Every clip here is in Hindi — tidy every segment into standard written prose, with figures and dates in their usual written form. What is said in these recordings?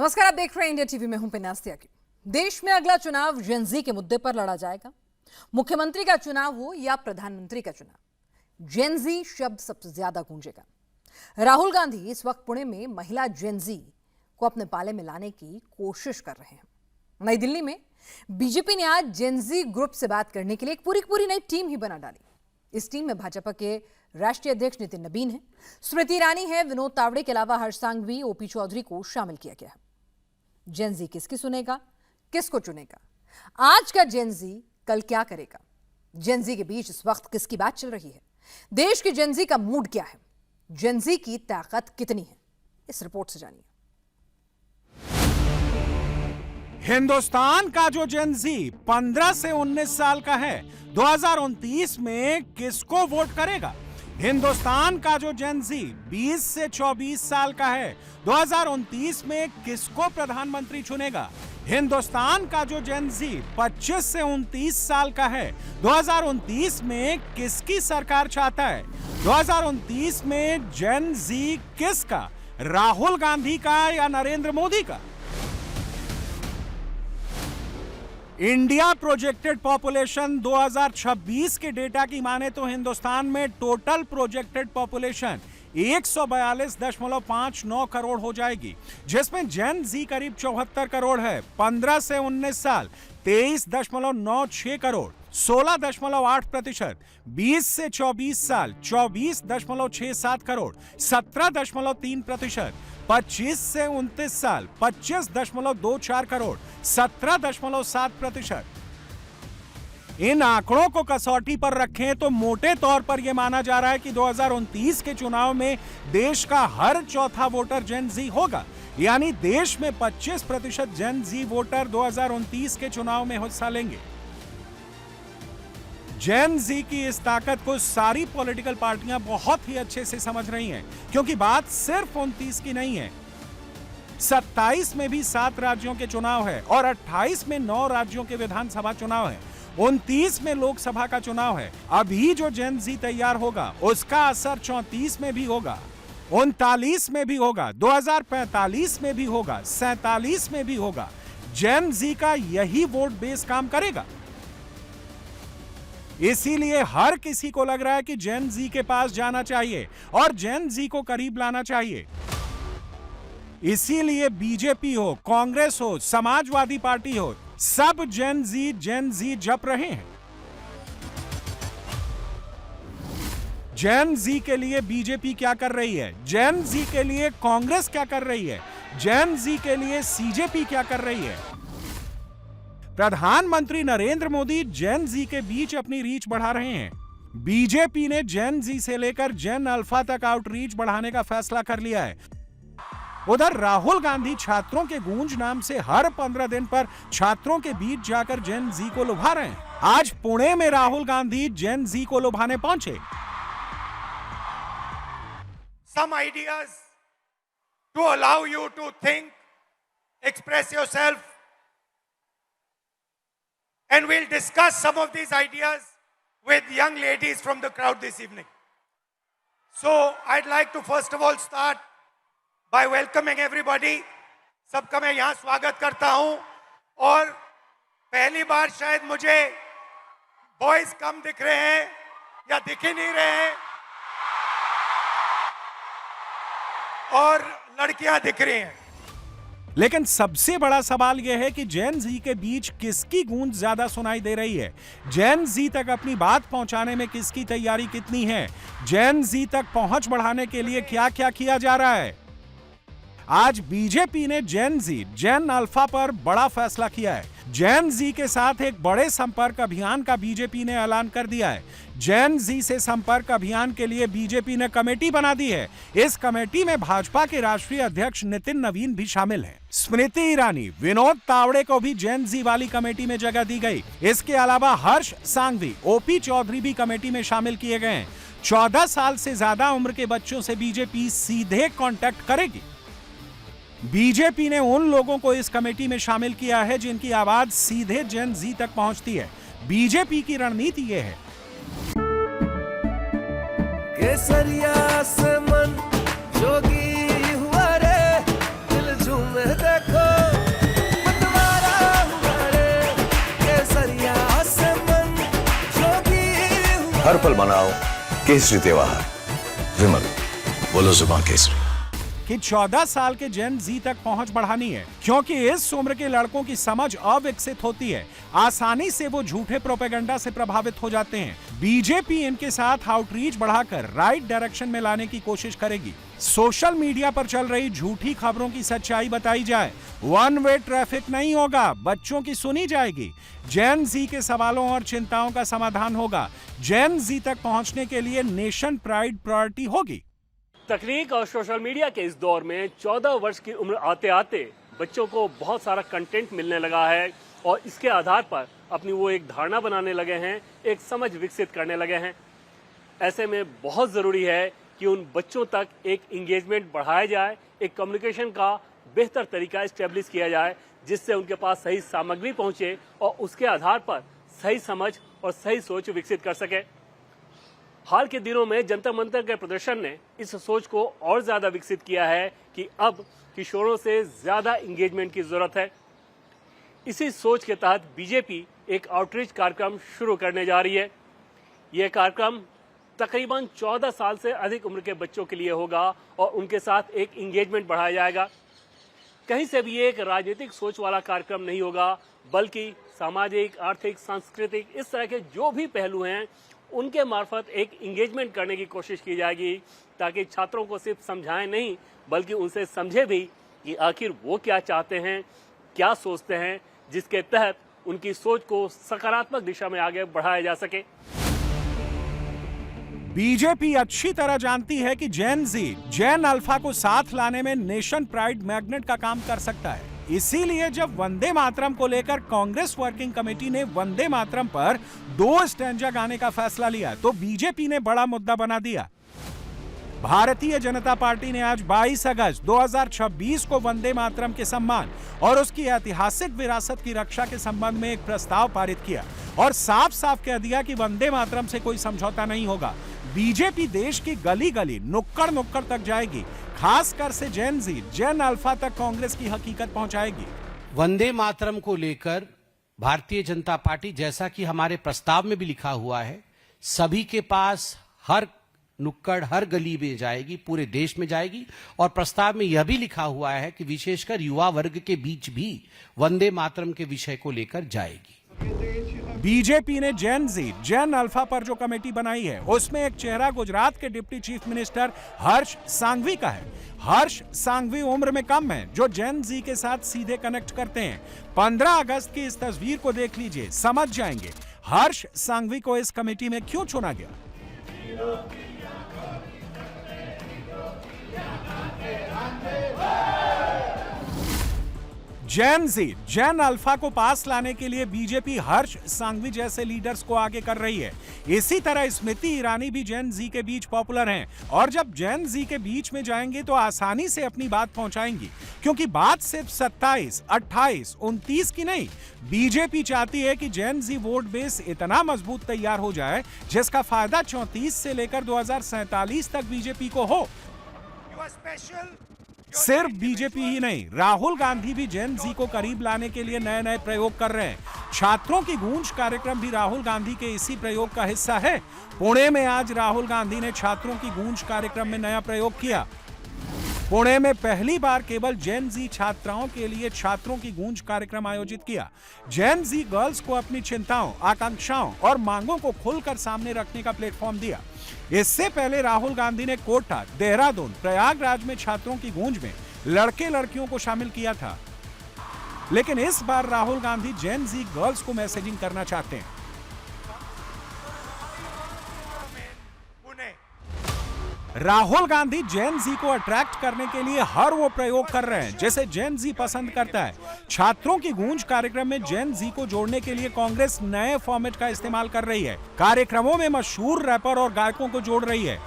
नमस्कार, आप देख रहे हैं इंडिया टीवी में हूं पिनास त्यागी। देश में अगला चुनाव जेनजी के मुद्दे पर लड़ा जाएगा। मुख्यमंत्री का चुनाव हो या प्रधानमंत्री का चुनाव, जेनजी शब्द सबसे ज्यादा गूंजेगा। राहुल गांधी इस वक्त पुणे में महिला जेनजी को अपने पाले में लाने की कोशिश कर रहे हैं। नई दिल्ली में बीजेपी ने आज जेनजी ग्रुप से बात करने के लिए एक पूरी नई टीम ही बना डाली। इस टीम में भाजपा के राष्ट्रीय अध्यक्ष नितिन नवीन है, स्मृति ईरानी है, विनोद तावड़े के अलावा हर्ष सांघवी, ओपी चौधरी को शामिल किया गया है। जेनजी किसकी सुनेगा, किसको चुनेगा, आज का जेनजी कल क्या करेगा, जेनजी के बीच इस वक्त किसकी बात चल रही है, देश की जेनजी का मूड क्या है, जेनजी की ताकत कितनी है, इस रिपोर्ट से जानिए। हिंदुस्तान का जो जेनजी 15 से 19 साल का है, 2029 में किसको वोट करेगा? हिंदुस्तान का जो जेनजी 20 से 24 साल का है, 2029 में किसको प्रधानमंत्री चुनेगा? हिंदुस्तान का जो जेनजी 25 से 29 साल का है, 2029 में किसकी सरकार चाहता है? 2029 में जेनजी किसका? राहुल गांधी का या नरेंद्र मोदी का? इंडिया प्रोजेक्टेड पॉपुलेशन 2026 के डेटा की माने तो हिंदुस्तान में टोटल प्रोजेक्टेड पॉपुलेशन 142.59 करोड़ हो जाएगी, जिसमें जेन जी करीब 74 करोड़ है। 15 से 19 साल 23.96 करोड़ 16.8%, 20 से 24 साल 24.67 करोड़ 17.3%, 25 से 29 साल 25.24 करोड़ 17.7%। इन आंकड़ों को कसौटी पर रखें तो मोटे तौर पर यह माना जा रहा है कि 2029 के चुनाव में देश का हर चौथा वोटर जेन जी होगा, यानी देश में 25% जेन जी वोटर 2029 के चुनाव में हिस्सा लेंगे। जेन जी की इस ताकत को सारी पॉलिटिकल पार्टियां बहुत ही अच्छे से समझ रही हैं, क्योंकि बात सिर्फ 29 की नहीं है। 27 में भी 7 राज्यों के चुनाव है और 28 में 9 राज्यों के विधानसभा चुनाव है, 29 में लोकसभा का चुनाव है। अभी जो जेन जी तैयार होगा उसका असर 34 में भी होगा, 39 में भी होगा, 2045 में भी होगा, 47 में भी होगा। जेन जी का यही वोट बेस काम करेगा। इसीलिए हर किसी को लग रहा है कि जेन जी के पास जाना चाहिए और जेन जी को करीब लाना चाहिए। इसीलिए बीजेपी हो, कांग्रेस हो, समाजवादी पार्टी हो, सब जेन जी जप रहे हैं। जेन जी के लिए बीजेपी क्या कर रही है, जेन जी के लिए कांग्रेस क्या कर रही है, जेन जी के लिए सीजेपी क्या कर रही है। प्रधानमंत्री नरेंद्र मोदी जेन जी के बीच अपनी रीच बढ़ा रहे हैं। बीजेपी ने जेन जी से लेकर जेन अल्फा तक आउटरीच बढ़ाने का फैसला कर लिया है। उधर राहुल गांधी छात्रों के गूंज नाम से हर 15 दिन पर छात्रों के बीच जाकर जेन जी को लुभा रहे हैं। आज पुणे में राहुल गांधी जेन जी को लुभाने पहुंचे। Some ideas to allow you to think, express yourself, and we'll discuss some of these ideas with young ladies from the crowd this evening. So I'd like to first of all start by welcoming everybody. सबका मैं यहाँ स्वागत करता हूँ और पहली बार शायद मुझे बॉयज कम दिख रहे हैं या दिख ही नहीं रहे हैं और लड़कियां दिख रही हैं। लेकिन सबसे बड़ा सवाल यह है कि जेन जी के बीच किसकी गूंज ज्यादा सुनाई दे रही है, जेन जी तक अपनी बात पहुंचाने में किसकी तैयारी कितनी है, जेन जी तक पहुंच बढ़ाने के लिए क्या क्या किया जा रहा है। आज बीजेपी ने जेन अल्फा पर बड़ा फैसला किया है। जेन जी के साथ एक बड़े संपर्क अभियान का बीजेपी ने ऐलान कर दिया है। जेन जी से संपर्क अभियान के लिए बीजेपी ने कमेटी बना दी है। इस कमेटी में भाजपा के राष्ट्रीय अध्यक्ष नितिन नवीन भी शामिल हैं। स्मृति ईरानी, विनोद तावड़े को भी जेन जी वाली कमेटी में जगह दी गई। इसके अलावा हर्ष सांघवी, ओपी चौधरी भी कमेटी में शामिल किए गए हैं। 14 साल से ज्यादा उम्र के बच्चों से बीजेपी सीधे कॉन्टैक्ट करेगी। बीजेपी ने उन लोगों को इस कमेटी में शामिल किया है जिनकी आवाज सीधे जेन जी तक पहुंचती है। बीजेपी की रणनीति यह है। केसरिया से मन जोगी हुआ रे, दिल झूमे देखो हर पल मनाओ केसरी त्योहार। विमल, बोलो जुबान केसरी। कि 14 साल के जेन जी तक पहुंच बढ़ानी है, क्योंकि इस उम्र के लड़कों की समझ अविकसित होती है। आसानी से वो झूठे प्रोपेगेंडा से प्रभावित हो जाते हैं। बीजेपी इनके साथ आउटरीच बढ़ाकर राइट डायरेक्शन में लाने की कोशिश करेगी। सोशल मीडिया पर चल रही झूठी खबरों की सच्चाई बताई जाए। वन वे ट्रैफिक नहीं होगा, बच्चों की सुनी जाएगी। जेन जी के सवालों और चिंताओं का समाधान होगा। जेन जी तक पहुंचने के लिए नेशन प्राइड प्रायोरिटी होगी। तकनीक और सोशल मीडिया के इस दौर में 14 वर्ष की उम्र आते आते बच्चों को बहुत सारा कंटेंट मिलने लगा है और इसके आधार पर अपनी वो एक धारणा बनाने लगे हैं, एक समझ विकसित करने लगे हैं। ऐसे में बहुत ज़रूरी है कि उन बच्चों तक एक इंगेजमेंट बढ़ाया जाए, एक कम्युनिकेशन का बेहतर तरीका इस्टेब्लिश किया जाए, जिससे उनके पास सही सामग्री पहुंचे और उसके आधार पर सही समझ और सही सोच विकसित कर सके। हाल के दिनों में जंतर मंतर के प्रदर्शन ने इस सोच को और ज्यादा विकसित किया है कि अब किशोरों से ज्यादा इंगेजमेंट की जरूरत है। इसी सोच के तहत बीजेपी एक आउटरीच कार्यक्रम शुरू करने जा रही है। यह कार्यक्रम तकरीबन 14 साल से अधिक उम्र के बच्चों के लिए होगा और उनके साथ एक इंगेजमेंट बढ़ाया जाएगा। कहीं से भी एक राजनीतिक सोच वाला कार्यक्रम नहीं होगा, बल्कि सामाजिक, आर्थिक, सांस्कृतिक इस तरह के जो भी पहलू हैं उनके मार्फत एक इंगेजमेंट करने की कोशिश की जाएगी, ताकि छात्रों को सिर्फ समझाएं नहीं बल्कि उनसे समझे भी कि आखिर वो क्या चाहते हैं, क्या सोचते हैं, जिसके तहत उनकी सोच को सकारात्मक दिशा में आगे बढ़ाया जा सके। बीजेपी अच्छी तरह जानती है कि जेन जी, जेन अल्फा को साथ लाने में नेशन प्राइड मैग्नेट का काम कर सकता है। इसीलिए जब वंदे मातरम को लेकर कांग्रेस वर्किंग कमेटी ने वंदे मातरम पर 2 स्टैंजा गाने का फैसला लिया तो बीजेपी ने बड़ा मुद्दा बना दिया। भारतीय जनता पार्टी ने आज 22 अगस्त 2026 को वंदे मातरम के सम्मान और उसकी ऐतिहासिक विरासत की रक्षा के संबंध में एक प्रस्ताव पारित किया और साफ साफ कह दिया कि वंदे मातरम से कोई समझौता नहीं होगा। बीजेपी देश की गली गली, नुक्कड़ नुक्कड़ तक जाएगी, खासकर से जेन जी, जेन अल्फा तक कांग्रेस की हकीकत पहुंचाएगी। वंदे मातरम को लेकर भारतीय जनता पार्टी, जैसा कि हमारे प्रस्ताव में भी लिखा हुआ है, सभी के पास हर नुक्कड़, हर गली में जाएगी, पूरे देश में जाएगी। और प्रस्ताव में यह भी लिखा हुआ है कि विशेषकर युवा वर्ग के बीच भी वंदे मातरम के विषय को लेकर जाएगी। बीजेपी ने जेन जी, जेन अल्फा पर जो कमेटी बनाई है उसमें एक चेहरा गुजरात के डिप्टी चीफ मिनिस्टर हर्ष सांघवी का है। हर्ष सांघवी उम्र में कम है, जो जेन जी के साथ सीधे कनेक्ट करते हैं। 15 अगस्त की इस तस्वीर को देख लीजिए, समझ जाएंगे हर्ष सांघवी को इस कमेटी में क्यों चुना गया। जेन जी, जेन अल्फा को पास लाने के लिए बीजेपी हर्ष सांघवी जैसे लीडर्स को आगे कर रही है। इसी तरह स्मृति ईरानी भी जेन जी के बीच पॉपुलर हैं और जब जेन जी के बीच में जाएंगे तो आसानी से अपनी बात पहुंचाएंगी, क्योंकि बात सिर्फ 27, 28, 29 की नहीं। बीजेपी चाहती है कि जेन जी वोट बेस इतना मजबूत तैयार हो जाए जिसका फायदा 34 से लेकर 2047 तक बीजेपी को हो। सिर्फ बीजेपी ही नहीं, राहुल गांधी भी जेन जी को करीब लाने के लिए नए नए प्रयोग कर रहे हैं। छात्रों की गूंज कार्यक्रम भी राहुल गांधी के इसी प्रयोग का हिस्सा है। पुणे में आज राहुल गांधी ने छात्रों की गूंज कार्यक्रम में नया प्रयोग किया। पुणे में पहली बार केवल जेन जी छात्राओं के लिए छात्रों की गूंज कार्यक्रम आयोजित किया। जेन जी गर्ल्स को अपनी चिंताओं, आकांक्षाओं और मांगों को खुलकर सामने रखने का प्लेटफॉर्म दिया। इससे पहले राहुल गांधी ने कोटा, देहरादून, प्रयागराज में छात्रों की गूंज में लड़के लड़कियों को शामिल किया था, लेकिन इस बार राहुल गांधी जेन जी गर्ल्स को मैसेजिंग करना चाहते हैं। राहुल गांधी जेन जी को अट्रैक्ट करने के लिए हर वो प्रयोग कर रहे हैं जैसे जेन जी पसंद करता है। छात्रों की गूंज कार्यक्रम में जेन जी को जोड़ने के लिए कांग्रेस नए फॉर्मेट का इस्तेमाल कर रही है। कार्यक्रमों में मशहूर रैपर और गायकों को जोड़ रही है।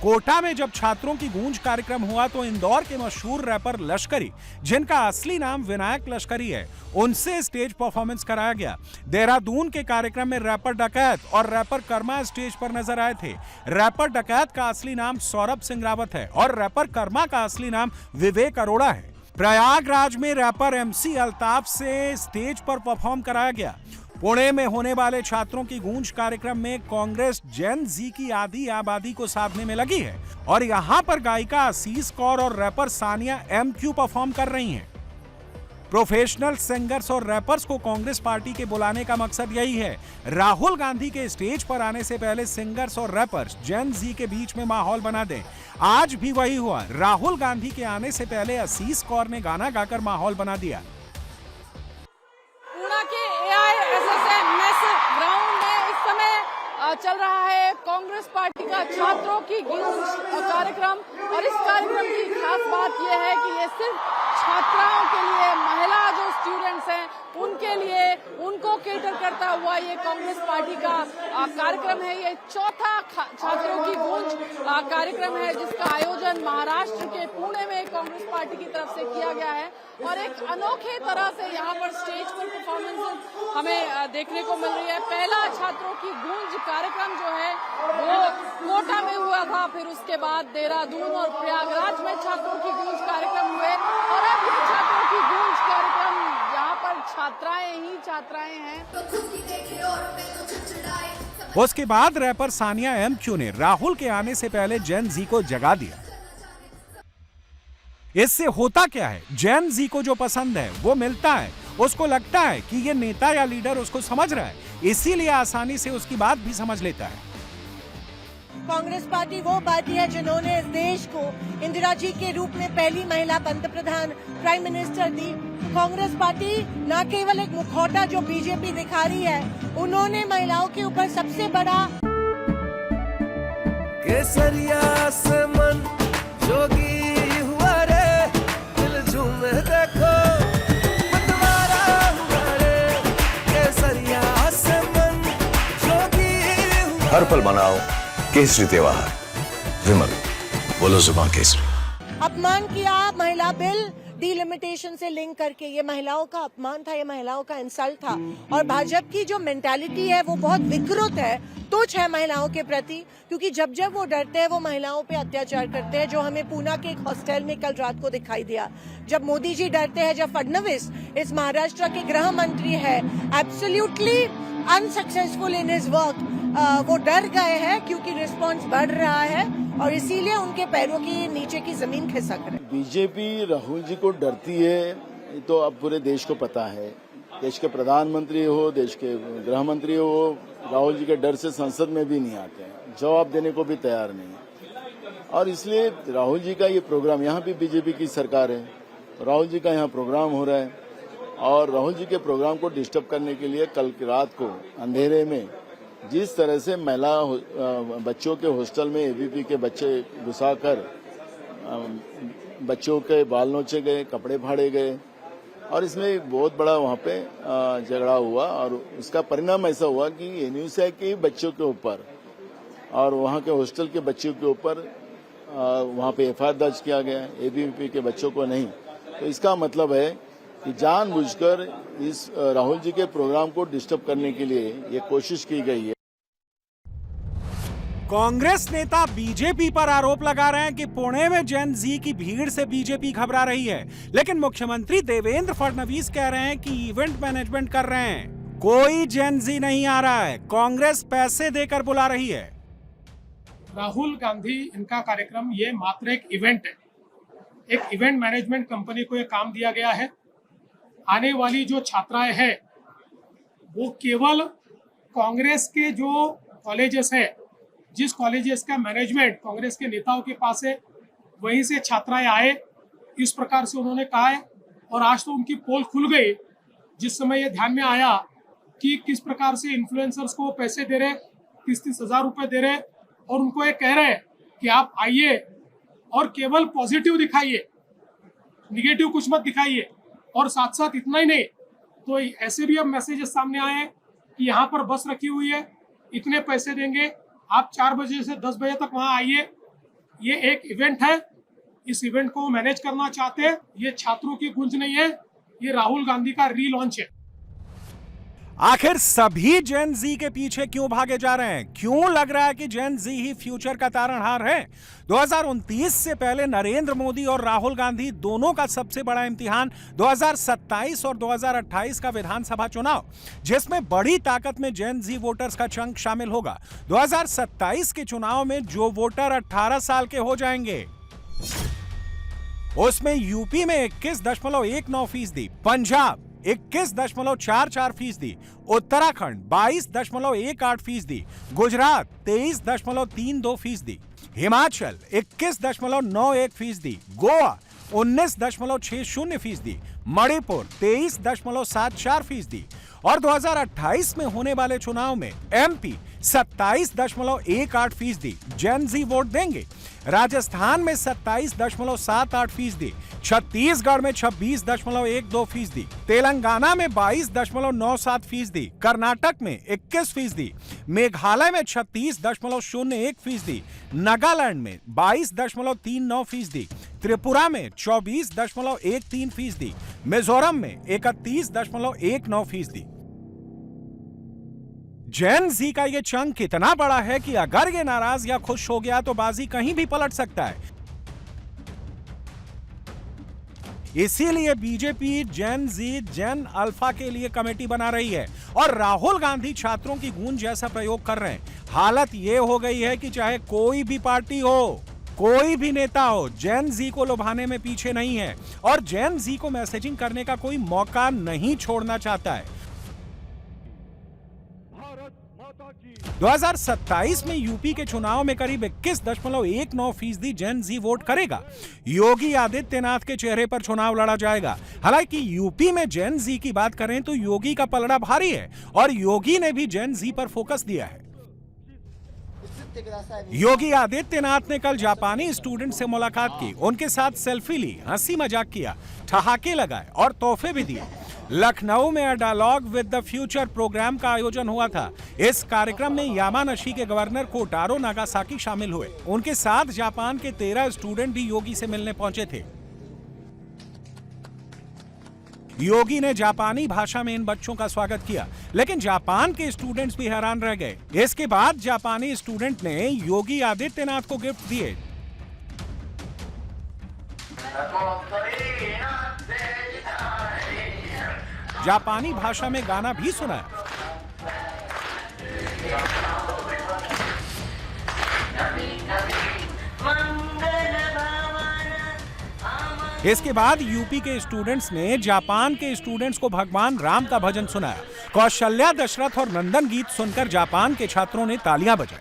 कोटा में जब छात्रों की गूंज कार्यक्रम हुआ तो इंदौर के मशहूर रैपर लश्करी, जिनका असली नाम विनायक लश्करी है, उनसे स्टेज परफॉर्मेंस कराया गया। देहरादून के कार्यक्रम में रैपर डकैत और रैपर कर्मा स्टेज पर नजर आए थे। रैपर डकैत का असली नाम सौरभ सिंह रावत है और रैपर कर्मा का असली नाम विवेक अरोड़ा है। प्रयागराज में रैपर MC अल्ताफ से स्टेज पर परफॉर्म कराया गया। पुणे में होने वाले छात्रों की गूंज कार्यक्रम में कांग्रेस जेन जी की आधी आबादी को साधने में लगी है और यहां पर गायिका आशीष कौर और रैपर सानिया MQ परफॉर्म कर रही हैं। प्रोफेशनल सिंगर्स और रैपर्स को कांग्रेस पार्टी के बुलाने का मकसद यही है। राहुल गांधी के स्टेज पर आने से पहले सिंगर्स और रैपर्स जेन जी के बीच में माहौल बना दें। आज भी वही हुआ। राहुल गांधी के आने से पहले आशीष कौर ने गाना गाकर माहौल बना दिया। पूना के AISSM मेस ग्राउंड में इस समय चल रहा है कांग्रेस पार्टी का छात्रों की गूंज कार्यक्रम और इस कार्यक्रम की खास बात यह है कि ये सिर्फ छात्राओं के लिए, महिला जो स्टूडेंट्स हैं उनके लिए, उनको केटर करता हुआ ये कांग्रेस पार्टी का कार्यक्रम है। ये चौथा छात्रों की गूंज कार्यक्रम है जिसका आयोजन महाराष्ट्र के पुणे में कांग्रेस पार्टी की तरफ से किया गया है और एक अनोखे तरह से यहाँ पर स्टेज पर परफॉर्मेंस हमें देखने को मिल रही है। पहला छात्रों की गूंज कार्यक्रम जो है वो कोटा में हुआ था, फिर उसके बाद देहरादून और प्रयागराज में छात्रों की गूंज कार्यक्रम हुए और अब ये छात्रों की गूंज कार्यक्रम यहाँ पर छात्राएं ही छात्राएं हैं। उसके बाद रैपर सानिया MQ ने राहुल के आने से पहले जेन जी को जगा दिया। इससे होता क्या है, जेन जी को जो पसंद है वो मिलता है। उसको लगता है कि ये नेता या लीडर उसको समझ रहा है, इसीलिए आसानी से उसकी बात भी समझ लेता है। कांग्रेस पार्टी वो पार्टी है जिन्होंने इस देश को इंदिरा जी के रूप में पहली महिला पंतप्रधान प्राइम मिनिस्टर दी। कांग्रेस पार्टी न केवल एक मुखौटा जो बीजेपी दिखा रही है, उन्होंने महिलाओं के ऊपर सबसे बड़ा केसरिया से मन जोगी हुआ रे, दिल झूमे देखो मतवारा हुआ रे, केसरिया से मन जोगी हुआ। हर पल मनाओ केसरी त्योहार। विमल, बोलो जुबान केसरी। अपमान किया महिला बिल डिलिमिटेशन से लिंक करके, ये महिलाओं का अपमान था, ये महिलाओं का इंसल्ट था और भाजपा की जो मेंटालिटी है वो बहुत विकृत है, तुच्छ है महिलाओं के प्रति, क्योंकि जब जब वो डरते हैं वो महिलाओं पे अत्याचार करते हैं, जो हमें पूना के एक हॉस्टल में कल रात को दिखाई दिया। जब मोदी जी डरते हैं, जब फडणवीस इस महाराष्ट्र के गृह मंत्री है absolutely unsuccessful in his work, वो डर गए हैं क्योंकि रिस्पांस बढ़ रहा है और इसीलिए उनके पैरों की नीचे की जमीन खिसक रही है। बीजेपी राहुल जी को डरती है, ये तो अब पूरे देश को पता है। देश के प्रधानमंत्री हो, देश के गृह मंत्री हो, राहुल जी के डर से संसद में भी नहीं आते हैं, जवाब देने को भी तैयार नहीं। और इसलिए राहुल जी का ये प्रोग्राम, यहाँ भी बीजेपी की सरकार है, राहुल जी का यहाँ प्रोग्राम हो रहा है और राहुल जी के प्रोग्राम को डिस्टर्ब करने के लिए कल रात को अंधेरे में जिस तरह से महिला बच्चों के हॉस्टल में ABP के बच्चे घुसाकर बच्चों के बाल नोचे गए, कपड़े फाड़े गए और इसमें बहुत बड़ा वहाँ पे झगड़ा हुआ और उसका परिणाम ऐसा हुआ कि NUSI के बच्चों के ऊपर और वहाँ के हॉस्टल के बच्चों के ऊपर वहाँ पे FIR दर्ज किया गया, ABP के बच्चों को नहीं। तो इसका मतलब है कि जानबूझकर इस राहुल जी के प्रोग्राम को डिस्टर्ब करने के लिए ये कोशिश की गई है। कांग्रेस नेता बीजेपी पर आरोप लगा रहे हैं कि पुणे में जेन जी की भीड़ से बीजेपी घबरा रही है, लेकिन मुख्यमंत्री देवेंद्र फडणवीस कह रहे हैं कि इवेंट मैनेजमेंट कर रहे हैं। कोई जेन जी नहीं आ रहा है, कांग्रेस पैसे देकर बुला रही है। राहुल गांधी इनका कार्यक्रम ये मात्र एक इवेंट है। एक इवेंट मैनेजमेंट कंपनी को ये काम दिया गया है। आने वाली जो छात्राएं हैं वो केवल कांग्रेस के जो कॉलेजेस है, जिस कॉलेजेस का मैनेजमेंट कांग्रेस के नेताओं के पास है, वहीं से छात्राएं आए, इस प्रकार से उन्होंने कहा है। और आज तो उनकी पोल खुल गई जिस समय ये ध्यान में आया कि किस प्रकार से इन्फ्लुएंसर्स को पैसे दे रहे, 30-30 हजार रुपए दे रहे और उनको ये कह रहे कि आप आइए और केवल पॉजिटिव दिखाइए, निगेटिव कुछ मत दिखाइए। और साथ साथ इतना ही नहीं, तो ऐसे भी अब मैसेजेस सामने आए हैं कि यहाँ पर बस रखी हुई है, इतने पैसे देंगे, आप 4 बजे से 10 बजे तक वहाँ आइए। ये एक इवेंट है, इस इवेंट को मैनेज करना चाहते हैं। ये छात्रों की गूंज नहीं है, ये राहुल गांधी का रीलॉन्च है। आखिर सभी जेन जी के पीछे क्यों भागे जा रहे हैं? क्यों लग रहा है कि जेन जी ही फ्यूचर का तारणहार है? 2029 से पहले नरेंद्र मोदी और राहुल गांधी दोनों का सबसे बड़ा इम्तिहान 2027 और 2028 का विधानसभा चुनाव, जिसमें बड़ी ताकत में जेन जी वोटर्स का चंक शामिल होगा। 2027 के चुनाव में जो वोटर 18 साल के हो जाएंगे, उसमें यूपी में 21.19%, पंजाब 21.44%, उत्तराखंड 22.18%, गुजरात 23.32%, हिमाचल 21.91%, गोवा 19.60%, मणिपुर 23.74% और 2028 में होने वाले चुनाव में एमपी 27.18% जेन जी वोट देंगे, राजस्थान में 27.78%, छत्तीसगढ़ में 26.12%, तेलंगाना में 22.97%, कर्नाटक में 21%, मेघालय में 36.01%, नागालैंड में 22.39%, त्रिपुरा में 24.13%, मिजोरम में 31.19%। जेन जी का यह चंक इतना बड़ा है कि अगर ये नाराज या खुश हो गया तो बाजी कहीं भी पलट सकता है। इसीलिए बीजेपी जेन जी जेन अल्फा के लिए कमेटी बना रही है और राहुल गांधी छात्रों की गूंज जैसा प्रयोग कर रहे हैं। हालत यह हो गई है कि चाहे कोई भी पार्टी हो, कोई भी नेता हो, जेन जी को लुभाने में पीछे नहीं है और जेन जी को मैसेजिंग करने का कोई मौका नहीं छोड़ना चाहता है। 2027 में यूपी के चुनाव में करीब 21.19% जेन जी वोट करेगा। योगी आदित्यनाथ के चेहरे पर चुनाव लड़ा जाएगा। हालांकि यूपी में जेन जी की बात करें तो योगी का पलड़ा भारी है और योगी ने भी जेन जी पर फोकस दिया है। योगी आदित्यनाथ ने कल जापानी स्टूडेंट से मुलाकात की, उनके साथ सेल्फी ली, हंसी मजाक किया, ठहाके लगाए और तोहफे भी दिए। लखनऊ में dialogue with the future programme का आयोजन हुआ था। इस कार्यक्रम में यामानाशी के गवर्नर कोटारो नागासाकी शामिल हुए। उनके साथ जापान के 13 स्टूडेंट भी योगी से मिलने पहुंचे थे। योगी ने जापानी भाषा में इन बच्चों का स्वागत किया, लेकिन जापान के स्टूडेंट्स भी हैरान रह गए। इसके बाद जापानी स्टूडेंट ने योगी आदित्यनाथ को गिफ्ट दिए। जापानी भाषा में गाना भी सुनाया। इसके बाद यूपी के स्टूडेंट्स ने जापान के स्टूडेंट्स को भगवान राम का भजन सुनाया। कौशल्या, दशरथ और नंदन गीत सुनकर जापान के छात्रों ने तालियां बजाई।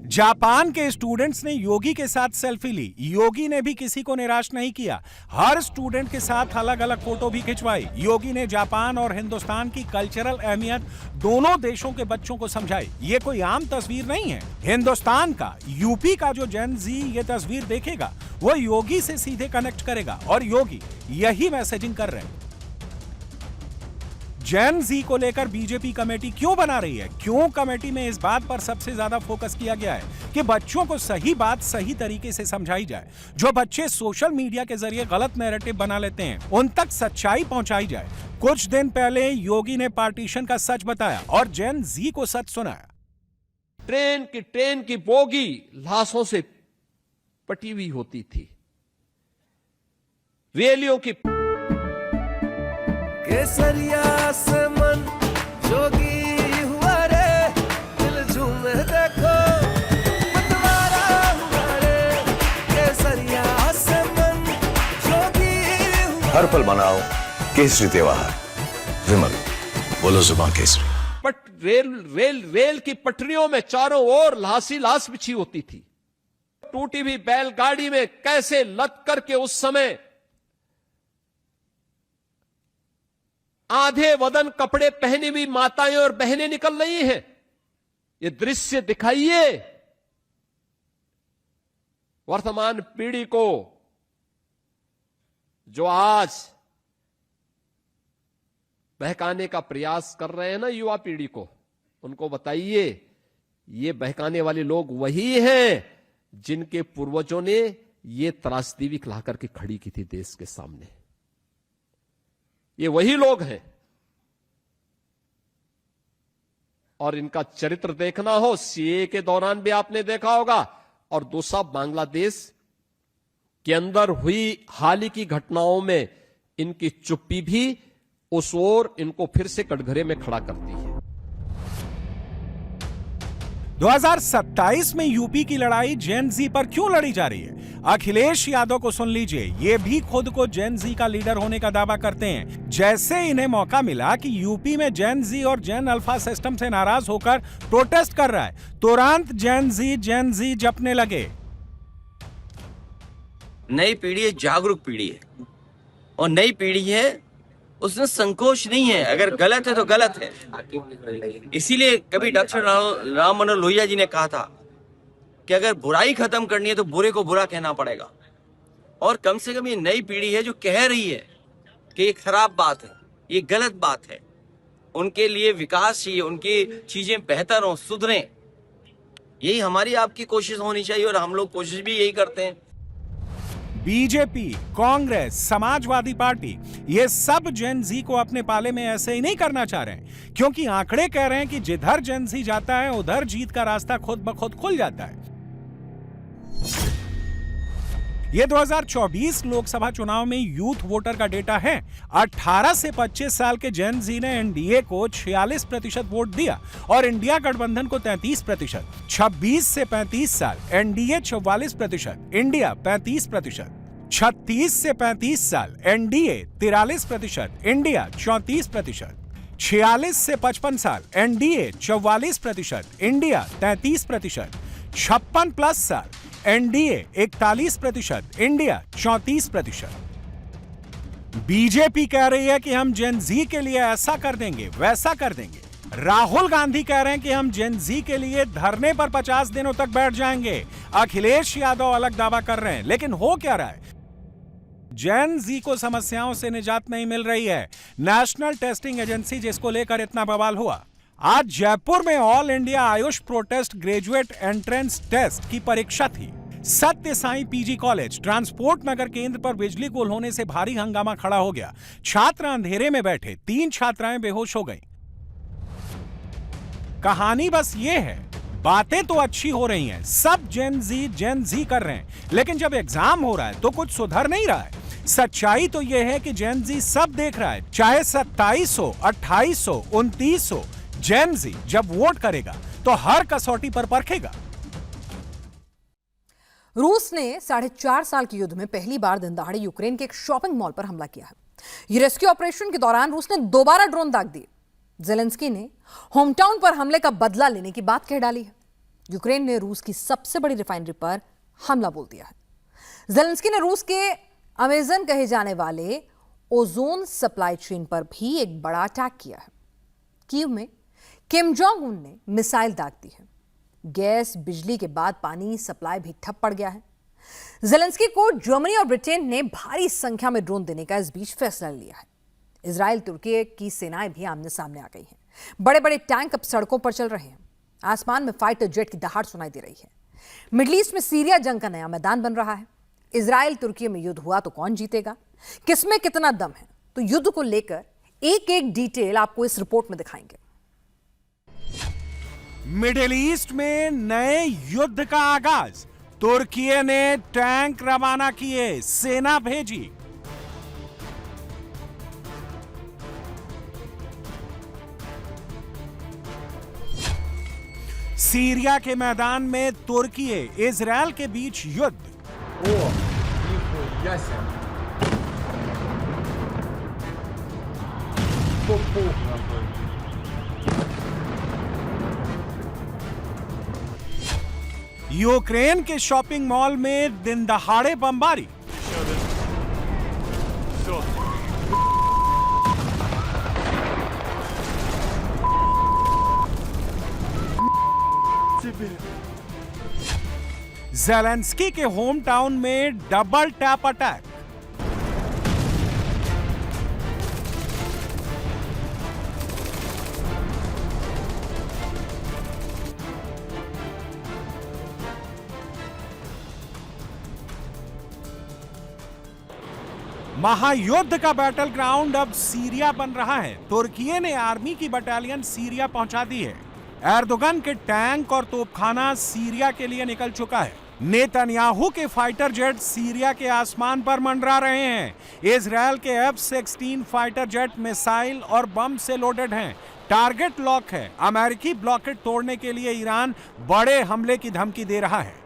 जापान के स्टूडेंट्स ने योगी के साथ सेल्फी ली। योगी ने भी किसी को निराश नहीं किया, हर स्टूडेंट के साथ अलग अलग फोटो भी खिंचवाई। योगी ने जापान और हिंदुस्तान की कल्चरल अहमियत दोनों देशों के बच्चों को समझाई। ये कोई आम तस्वीर नहीं है। हिंदुस्तान का, यूपी का जो जेन जी ये तस्वीर देखेगा वो योगी से सीधे कनेक्ट करेगा और योगी यही मैसेजिंग कर रहे हैं। जेन जी को लेकर बीजेपी कमेटी क्यों बना रही है? क्यों कमेटी में इस बात पर सबसे ज्यादा फोकस किया गया है कि बच्चों को सही बात सही तरीके से समझाई जाए। जो बच्चे सोशल मीडिया के जरिए गलत नैरेटिव बना लेते हैं, उन तक सच्चाई पहुंचाई जाए। कुछ दिन पहले योगी ने पार्टीशन का सच बताया और जेन जी को सच सुनाया। ट्रेन की बोगी लाशों से पटी हुई होती थी। रेलियों की केसरिया से मन जोगी हुआ रे, दिल झूमे देखो मतवारा हुआ रे। केसरिया से मन जोगी हुआ। हर पल मनाओ केसरी त्योहार। विमल, बोलो जुबान केसरी। रेल की पटरियों में चारों ओर लाश बिछी होती थी। टूटी हुई बैलगाड़ी में कैसे लद करके उस समय आधे वदन कपड़े पहनी हुई माताएं और बहनें निकल रही हैं। ये दृश्य दिखाइए वर्तमान पीढ़ी को, जो आज बहकाने का प्रयास कर रहे हैं ना युवा पीढ़ी को, उनको बताइए ये बहकाने वाले लोग वही हैं जिनके पूर्वजों ने ये त्रासदी भी ला करके खड़ी की थी देश के सामने। ये वही लोग हैं, और इनका चरित्र देखना हो, सीए के दौरान भी आपने देखा होगा, और दूसरा बांग्लादेश के अंदर हुई हाल ही की घटनाओं में इनकी चुप्पी भी उस ओर इनको फिर से कटघरे में खड़ा करती है। 2027 में यूपी की लड़ाई जेन जी पर क्यों लड़ी जा रही है? अखिलेश यादव को सुन लीजिए, ये भी खुद को जेन जी का लीडर होने का दावा करते हैं। जैसे इन्हें मौका मिला कि यूपी में जेन जी और जेन अल्फा सिस्टम से नाराज होकर प्रोटेस्ट कर रहा है, तुरंत जेन जी जपने लगे। नई पीढ़ी है, जागरूक पीढ़ी है, और नई पीढ़ी है उसमें संकोच नहीं है। अगर गलत है तो गलत है। इसीलिए कभी डॉक्टर राम मनोहर लोहिया जी ने कहा था कि अगर बुराई खत्म करनी है तो बुरे को बुरा कहना पड़ेगा। और कम से कम ये नई पीढ़ी है जो कह रही है कि ये खराब बात है, ये गलत बात है, उनके लिए विकास चाहिए, उनकी चीजें बेहतर हो, सुधरें। यही हमारी आपकी कोशिश होनी चाहिए, और हम लोग कोशिश भी यही करते हैं। बीजेपी, कांग्रेस, समाजवादी पार्टी, ये सब जेन जी को अपने पाले में ऐसे ही नहीं करना चाह रहे हैं, क्योंकि आंकड़े कह रहे हैं कि जिधर जेन जी जाता है उधर जीत का रास्ता खुद ब खुद खुल जाता है। ये 2024 लोकसभा चुनाव में यूथ वोटर का डेटा है। 18 से 25 साल के जेन जी ने एनडीए को 46% वोट दिया और इंडिया गठबंधन को 33%। 26 से 35 साल एनडीए 44%, इंडिया 35%। 36 से 35 साल एनडीए 43%, इंडिया 34%। 46 से 55 साल एनडीए 44%, इंडिया 33%। 56 प्लस साल एनडीए 41%, इंडिया 34%। बीजेपी कह रही है कि हम जेन जी के लिए ऐसा कर देंगे, वैसा कर देंगे। राहुल गांधी कह रहे हैं कि हम जेन जी के लिए धरने पर 50 दिनों तक बैठ जाएंगे। अखिलेश यादव अलग दावा कर रहे हैं, लेकिन हो क्या रहा है? जेन जी को समस्याओं से निजात नहीं मिल रही है। नेशनल टेस्टिंग एजेंसी, जिसको लेकर इतना बवाल हुआ, आज जयपुर में all India AYUSH protest graduate entrance test की परीक्षा थी। Satya Sai PG college, transport Nagar केंद्र पर बिजली गुल होने से भारी हंगामा खड़ा हो गया। छात्र अंधेरे में बैठे, 3 छात्राएं बेहोश हो गईं। कहानी बस ये है, बातें तो अच्छी हो रही हैं, सब जेन जी कर रहे हैं, लेकिन जब एग्जाम हो रहा है तो कुछ सुधर नहीं रहा है। सच्चाई तो यह है कि जेन जी सब देख रहा है, चाहे 27 हो, 28 हो, 29 हो। जेन जी जब वोट करेगा तो हर कसौटी पर परखेगा। रूस ने 4.5 साल के युद्ध में पहली बार दिन दहाड़े यूक्रेन के एक शॉपिंग मॉल पर हमला किया है। ये रेस्क्यू ऑपरेशन के दौरान रूस ने दोबारा ड्रोन दाग दिए। जेलेंस्की ने होम टाउन पर हमले का बदला लेने की बात कह डाली है। यूक्रेन ने रूस की सबसे बड़ी रिफाइनरी पर हमला बोल दिया है। जेलेंस्की ने रूस के अमेजन कहे जाने वाले ओजोन सप्लाई चेन पर भी एक बड़ा अटैक किया है। कीव में किम जोंग उन ने मिसाइल दाग दी है। गैस, बिजली के बाद पानी सप्लाई भी ठप पड़ गया है। जेलेंस्की को जर्मनी और ब्रिटेन ने भारी संख्या में ड्रोन देने का इस बीच फैसला लिया है। इजराइल, तुर्की की सेनाएं भी आमने सामने आ गई हैं। बड़े बड़े टैंक अब सड़कों पर चल रहे हैं। आसमान में फाइटर जेट की दहाड़ सुनाई दे रही है। मिडिल ईस्ट में सीरिया जंग का नया मैदान बन रहा है। इजराइल तुर्की में युद्ध हुआ तो कौन जीतेगा, किसमें कितना दम है, तो युद्ध को लेकर एक एक डिटेल आपको इस रिपोर्ट में दिखाएंगे। मिडिल ईस्ट में नए युद्ध का आगाज। तुर्की ने टैंक रवाना किए, सेना भेजी। सीरिया के मैदान में तुर्की इजराइल के बीच युद्ध। यूक्रेन के शॉपिंग मॉल में दिन दहाड़े बमबारी। जेलेंस्की के होम टाउन में डबल टैप अटैक। महायुद्ध का बैटल ग्राउंड अब सीरिया बन रहा है। तुर्की ने आर्मी की बटालियन सीरिया पहुंचा दी है। एर्दोगन के टैंक और तोपखाना सीरिया के लिए निकल चुका है। नेतन्याहू के फाइटर जेट सीरिया के आसमान पर मंडरा रहे हैं। इजरायल के F-16 फाइटर जेट मिसाइल और बम से लोडेड हैं। टारगेट लॉक है। अमेरिकी ब्लॉकेट तोड़ने के लिए ईरान बड़े हमले की धमकी दे रहा है।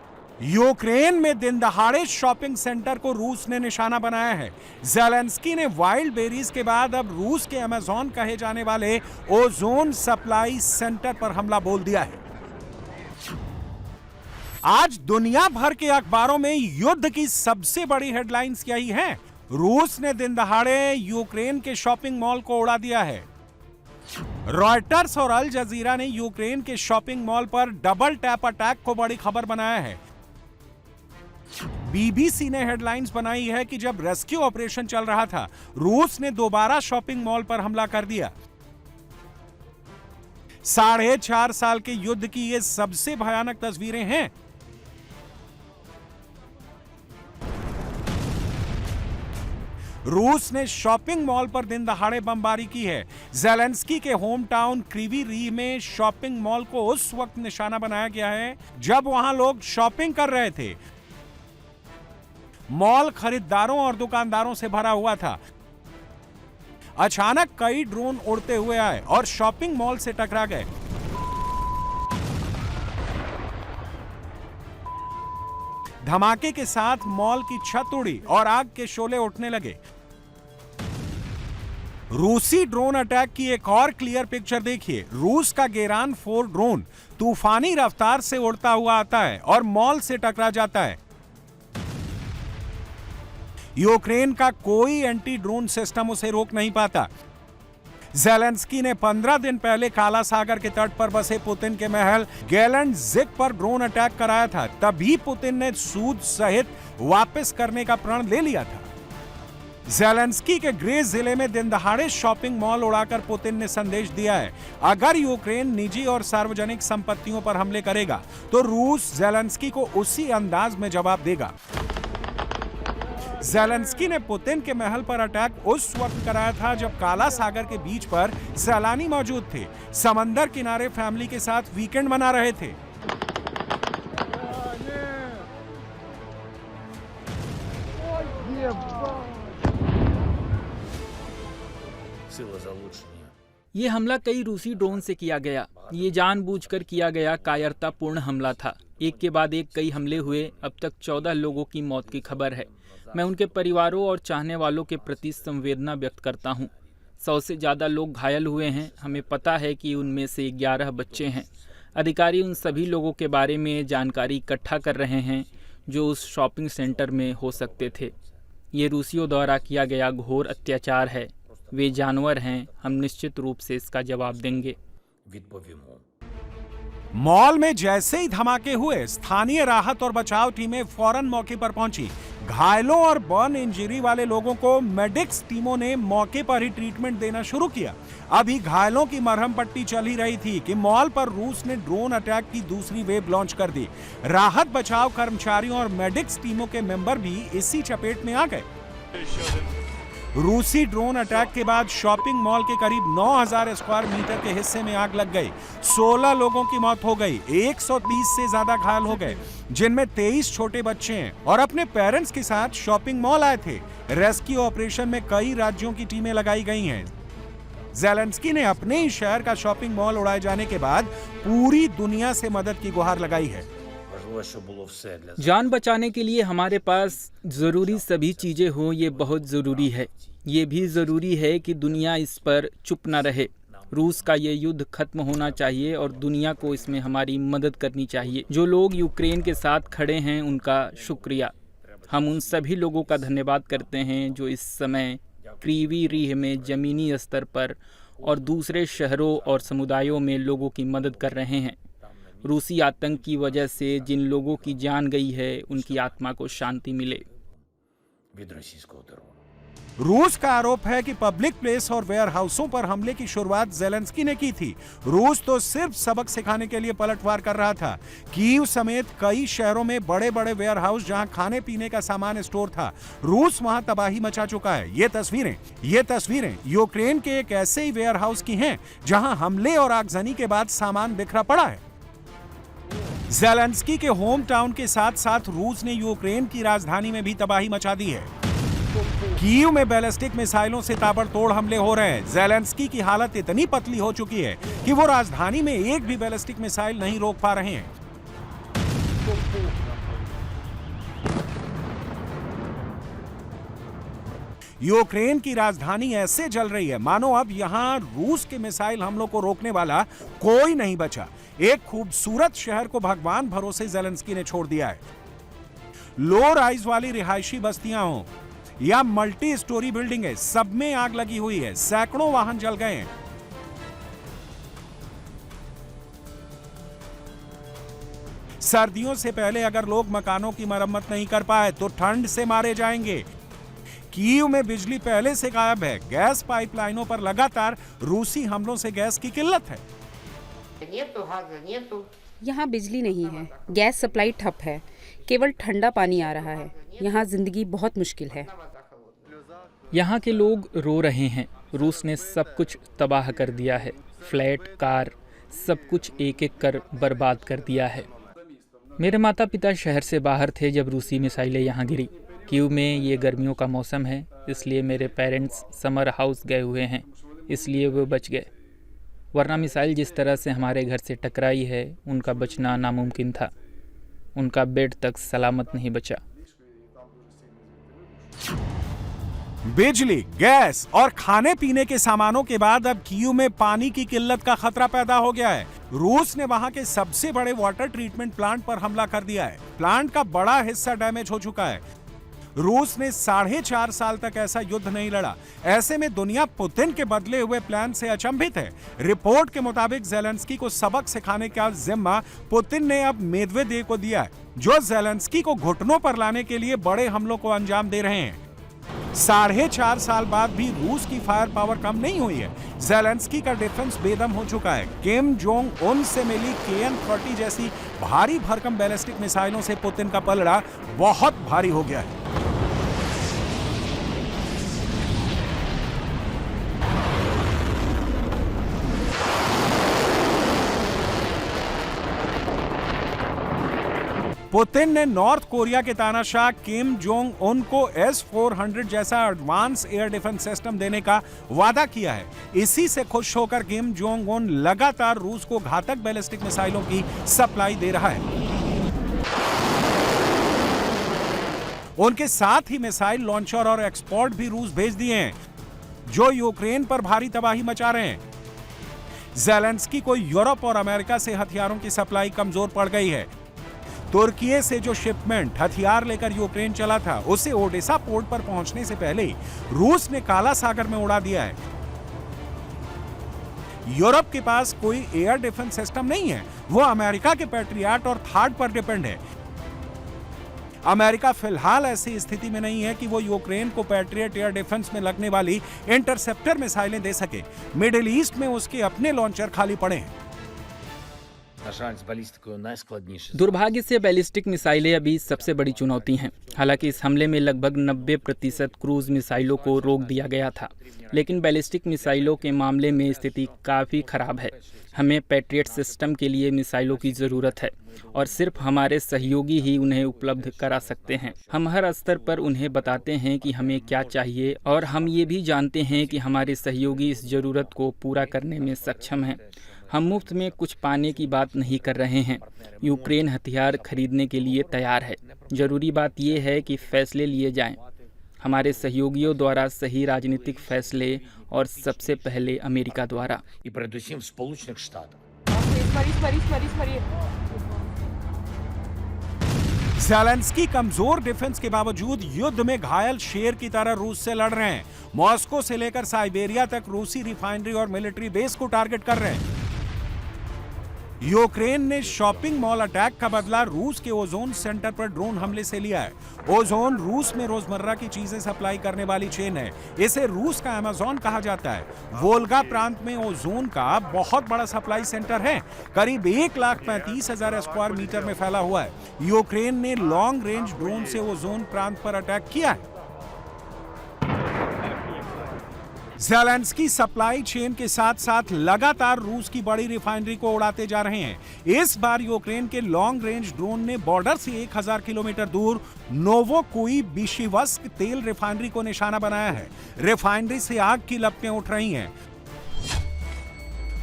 यूक्रेन में दिन दहाड़े शॉपिंग सेंटर को रूस ने निशाना बनाया है। ज़ेलेंस्की ने वाइल्ड बेरीज के बाद अब रूस के अमेज़न कहे जाने वाले ओजोन सप्लाई सेंटर पर हमला बोल दिया है। आज दुनिया भर के अखबारों में युद्ध की सबसे बड़ी हेडलाइंस यही है। रूस ने दिन दहाड़े यूक्रेन के शॉपिंग मॉल को उड़ा दिया है। रॉयटर्स और अल जजीरा ने यूक्रेन के शॉपिंग मॉल पर डबल टैप अटैक को बड़ी खबर बनाया है। बीबीसी ने हेडलाइंस बनाई है कि जब रेस्क्यू ऑपरेशन चल रहा था, रूस ने दोबारा शॉपिंग मॉल पर हमला कर दिया। 4.5 साल के युद्ध की ये सबसे भयानक तस्वीरें हैं। रूस ने शॉपिंग मॉल पर दिन दहाड़े बमबारी की है। ज़ेलेंस्की के होम टाउन क्रीवी रीह में शॉपिंग मॉल को उस वक्त निशाना बनाया गया है जब वहां लोग शॉपिंग कर रहे थे। मॉल खरीदारों और दुकानदारों से भरा हुआ था। अचानक कई ड्रोन उड़ते हुए आए और शॉपिंग मॉल से टकरा गए। धमाके के साथ मॉल की छत उड़ी और आग के शोले उठने लगे। रूसी ड्रोन अटैक की एक और क्लियर पिक्चर देखिए। रूस का गेरान 4 ड्रोन तूफानी रफ्तार से उड़ता हुआ आता है और मॉल से टकरा जाता है। यूक्रेन का कोई एंटी ड्रोन सिस्टम उसे रोक नहीं पाता। ज़ेलेंस्की ने 15 दिन पहले काला सागर के तट पर बसे पुतिन के महल गेलेंडज़िक पर ड्रोन अटैक कराया था। तभी पुतिन ने सूद सहित वापस करने का प्रण ले लिया था। ज़ेलेंस्की के ग्रे जिले में दिन दहाड़े शॉपिंग मॉल उड़ाकर पुतिन ने संदेश दिया है, अगर यूक्रेन निजी और सार्वजनिक संपत्तियों पर हमले करेगा तो रूस ज़ेलेंस्की को उसी अंदाज में जवाब देगा। ज़ेलेंस्की ने पुतिन के महल पर अटैक उस वक्त कराया था जब काला सागर के बीच पर सैलानी मौजूद थे। समंदर किनारे फैमिली के साथ वीकेंड मना रहे थे। ये हमला कई रूसी ड्रोन से किया गया। ये जानबूझकर किया गया कायरतापूर्ण हमला था। एक के बाद एक कई हमले हुए। अब तक 14 लोगों की मौत की खबर है। मैं उनके परिवारों और चाहने वालों के प्रति संवेदना व्यक्त करता हूं। 100 से ज़्यादा लोग घायल हुए हैं। हमें पता है कि उनमें से 11 बच्चे हैं। अधिकारी उन सभी लोगों के बारे में जानकारी इकट्ठा कर रहे हैं जो उस शॉपिंग सेंटर में हो सकते थे। ये रूसियों द्वारा किया गया घोर अत्याचार है। वे जानवर हैं। हम निश्चित रूप से इसका जवाब देंगे। मॉल में जैसे ही धमाके हुए, स्थानीय राहत और बचाव टीमें फौरन मौके पर पहुंची। घायलों और बर्न इंजरी वाले लोगों को मेडिक्स टीमों ने मौके पर ही ट्रीटमेंट देना शुरू किया। अभी घायलों की मरहम पट्टी चल ही रही थी कि मॉल पर रूस ने ड्रोन अटैक की दूसरी वेव लॉन्च कर दी। राहत बचाव कर्मचारियों और मेडिक्स टीमों के मेंबर भी इसी चपेट में आ गए। रूसी ड्रोन अटैक के बाद शॉपिंग मॉल के करीब 9000 स्क्वायर मीटर के हिस्से में आग लग गई। 16 लोगों की मौत हो गई। 130 से ज्यादा घायल हो गए, जिनमें 23 छोटे बच्चे हैं और अपने पेरेंट्स के साथ शॉपिंग मॉल आए थे। रेस्क्यू ऑपरेशन में कई राज्यों की टीमें लगाई गई हैं। ज़ेलेंस्की ने अपने ही शहर का शॉपिंग मॉल उड़ाए जाने के बाद पूरी दुनिया से मदद की गुहार लगाई है। जान बचाने के लिए हमारे पास जरूरी सभी चीजें हो, ये बहुत जरूरी है। ये भी जरूरी है कि दुनिया इस पर चुप न रहे। रूस का ये युद्ध खत्म होना चाहिए और दुनिया को इसमें हमारी मदद करनी चाहिए। जो लोग यूक्रेन के साथ खड़े हैं उनका शुक्रिया। हम उन सभी लोगों का धन्यवाद करते हैं जो इस समय क्रीवी रीह में जमीनी स्तर पर और दूसरे शहरों और समुदायों में लोगों की मदद कर रहे हैं। रूसी आतंक की वजह से जिन लोगों की जान गई है उनकी आत्मा को शांति मिले। रूस का आरोप है कि पब्लिक प्लेस और वेयर हाउसों पर हमले की शुरुआत ज़ेलेंस्की ने की थी। रूस तो सिर्फ सबक सिखाने के लिए पलटवार कर रहा था। कीव समेत कई शहरों में बड़े बड़े वेयर हाउस जहां खाने पीने का सामान स्टोर था, रूस वहां तबाही मचा चुका है। ये तस्वीरें यूक्रेन के एक ऐसे ही वेयर हाउस की हैं जहां हमले और आगजनी के बाद सामान बिखरा पड़ा है। ज़ेलेंस्की के होम टाउन के साथ साथ रूस ने यूक्रेन की राजधानी में भी तबाही मचा दी है। कीव में बैलिस्टिक मिसाइलों से ताबड़तोड़ हमले हो रहे हैं। ज़ेलेंस्की की हालत इतनी पतली हो चुकी है कि वो राजधानी में एक भी बैलिस्टिक मिसाइल नहीं रोक पा रहे हैं। यूक्रेन की राजधानी ऐसे जल रही है मानो अब यहां रूस के मिसाइल हमलों को रोकने वाला कोई नहीं बचा। एक खूबसूरत शहर को भगवान भरोसे ज़ेलेंस्की ने छोड़ दिया है। लो राइज वाली रिहायशी बस्तियां हों या मल्टी स्टोरी बिल्डिंग है, सब में आग लगी हुई है। सैकड़ों वाहन जल गए हैं। सर्दियों से पहले अगर लोग मकानों की मरम्मत नहीं कर पाए तो ठंड से मारे जाएंगे। कीव में बिजली पहले से गायब है। गैस पाइपलाइनों पर लगातार रूसी हमलों से गैस की किल्लत है। यहाँ बिजली नहीं है, गैस सप्लाई ठप है, केवल ठंडा पानी आ रहा है। यहाँ जिंदगी बहुत मुश्किल है। यहाँ के लोग रो रहे हैं। रूस ने सब कुछ तबाह कर दिया है। फ्लैट, कार, सब कुछ एक एक कर बर्बाद कर दिया है। मेरे माता पिता शहर से बाहर थे जब रूसी मिसाइलें यहाँ गिरी। कीव में ये गर्मियों का मौसम है, इसलिए मेरे पेरेंट्स समर हाउस गए हुए हैं, इसलिए वो बच गए। वरना मिसाइल जिस तरह से हमारे घर से टकराई है, उनका बचना नामुमकिन था। उनका बेड तक सलामत नहीं बचा। बिजली, गैस और खाने पीने के सामानों के बाद अब कीव में पानी की किल्लत का खतरा पैदा हो गया है। रूस ने वहां के सबसे बड़े वाटर ट्रीटमेंट प्लांट पर हमला कर दिया है। प्लांट का बड़ा हिस्सा डैमेज हो चुका है। रूस ने 4.5 साल तक ऐसा युद्ध नहीं लड़ा। ऐसे में दुनिया पुतिन के बदले हुए प्लान से अचंभित है। रिपोर्ट के मुताबिक ज़ेलेंस्की को सबक सिखाने का जिम्मा पुतिन ने अब मेदवेदेव को दिया है, जो ज़ेलेंस्की को घुटनों पर लाने के लिए बड़े हमलों को अंजाम दे रहे हैं। 4.5 साल बाद भी रूस की फायर पावर कम नहीं हुई है। ज़ेलेंस्की का डिफेंस बेदम हो चुका है। किम जोंग उन से मिली KN-30 जैसी भारी भरकम बैलिस्टिक मिसाइलों से पुतिन का पलड़ा बहुत भारी हो गया है। पुतिन ने नॉर्थ कोरिया के तानाशाह किम जोंग उन को S-400 जैसा एडवांस एयर डिफेंस सिस्टम देने का वादा किया है। इसी से खुश होकर किम जोंग उन लगातार रूस को घातक बैलिस्टिक मिसाइलों की सप्लाई दे रहा है। उनके साथ ही मिसाइल लॉन्चर और एक्सपोर्ट भी रूस भेज दिए हैं, जो यूक्रेन पर भारी तबाही मचा रहे हैं। ज़ेलेंस्की को यूरोप और अमेरिका से हथियारों की सप्लाई कमजोर पड़ गई है। तुर्की से जो शिपमेंट हथियार लेकर यूक्रेन चला था, उसे ओडेसा पोर्ट पर पहुंचने से पहले ही रूस ने काला सागर में उड़ा दिया है। यूरोप के पास कोई एयर डिफेंस सिस्टम नहीं है। वो अमेरिका के पैट्रियट और थार्ड पर डिपेंड है। अमेरिका फिलहाल ऐसी स्थिति में नहीं है कि वो यूक्रेन को पैट्रियट एयर डिफेंस में लगने वाली इंटरसेप्टर मिसाइलें दे सके। मिडिल ईस्ट में उसके अपने लॉन्चर खाली पड़े हैं। दुर्भाग्य से बैलिस्टिक मिसाइलें अभी सबसे बड़ी चुनौती हैं। हालांकि इस हमले में लगभग 90% क्रूज मिसाइलों को रोक दिया गया था, लेकिन बैलिस्टिक मिसाइलों के मामले में स्थिति काफ़ी खराब है। हमें पैट्रियट सिस्टम के लिए मिसाइलों की ज़रूरत है और सिर्फ हमारे सहयोगी ही उन्हें उपलब्ध करा सकते हैं। हम हर स्तर पर उन्हें बताते हैं कि हमें क्या चाहिए और हम ये भी जानते हैं कि हमारे सहयोगी इस ज़रूरत को पूरा करने में सक्षम हैं। हम मुफ्त में कुछ पाने की बात नहीं कर रहे हैं। यूक्रेन हथियार खरीदने के लिए तैयार है। जरूरी बात यह है कि फैसले लिए जाएं, हमारे सहयोगियों द्वारा सही राजनीतिक फैसले और सबसे पहले अमेरिका द्वारा। ज़ेलेंस्की कमजोर डिफेंस के बावजूद युद्ध में घायल शेर की तरह रूस से लड़ रहे हैं। मॉस्को से लेकर साइबेरिया तक रूसी रिफाइनरी और मिलिट्री बेस को टारगेट कर रहे हैं। यूक्रेन ने शॉपिंग मॉल अटैक का बदला रूस के ओजोन सेंटर पर ड्रोन हमले से लिया है। ओजोन रूस में रोजमर्रा की चीजें सप्लाई करने वाली चेन है। इसे रूस का अमेज़न कहा जाता है। वोल्गा प्रांत में ओजोन का बहुत बड़ा सप्लाई सेंटर है, करीब 1,35,000 स्क्वायर मीटर में फैला हुआ है। यूक्रेन ने लॉन्ग रेंज ड्रोन से ओजोन प्रांत पर अटैक किया है। ज़ेलेंस्की सप्लाई चेन के साथ साथ लगातार रूस की बड़ी रिफाइनरी को उड़ाते जा रहे हैं। इस बार यूक्रेन के लॉन्ग रेंज ड्रोन ने बॉर्डर से 1000 किलोमीटर दूर नोवोकोइबिशिवस्क तेल रिफाइनरी को निशाना बनाया है। रिफाइनरी से आग की लपटें उठ रही हैं।